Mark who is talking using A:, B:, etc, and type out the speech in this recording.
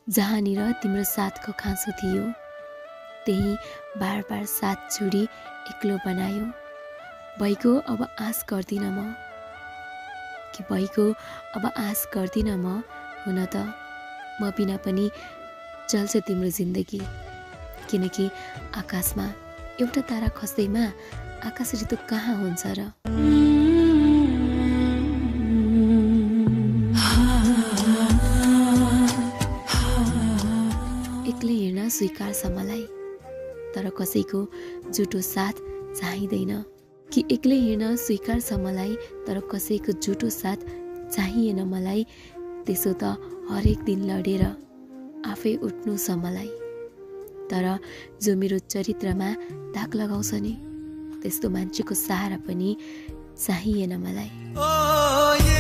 A: जहाँनिर तिम्रो साथको खाँचो थियो त्यही बार बार साथ छोडी एक्लो बनायो। भइको अब आश गर्दिन म अब आश गर्दिन म। हुन त म बिना पनि चल्छ तिम्रो जिन्दगी, किनकि आकाशमा एउटा तारा खस्दैमा आकाश ऋतु कहाँ हुन्छ र। एक्लै हिँड्न स्वीकार्छ मलाई, तर कसैको झुटो साथ चाहिँदैन। कि एक्लै हिँड्न स्वीकार्छ मलाई, तर कसैको झुटो साथ चाहिएन मलाई। त्यसो त हरेक दिन लडेर आफै उठ्नु छ मलाई। तर जो मेरो चरित्रमा दाग लगाउँछ नि, त्यस्तो मान्छेको सहारा पनि चाहिएन मलाई।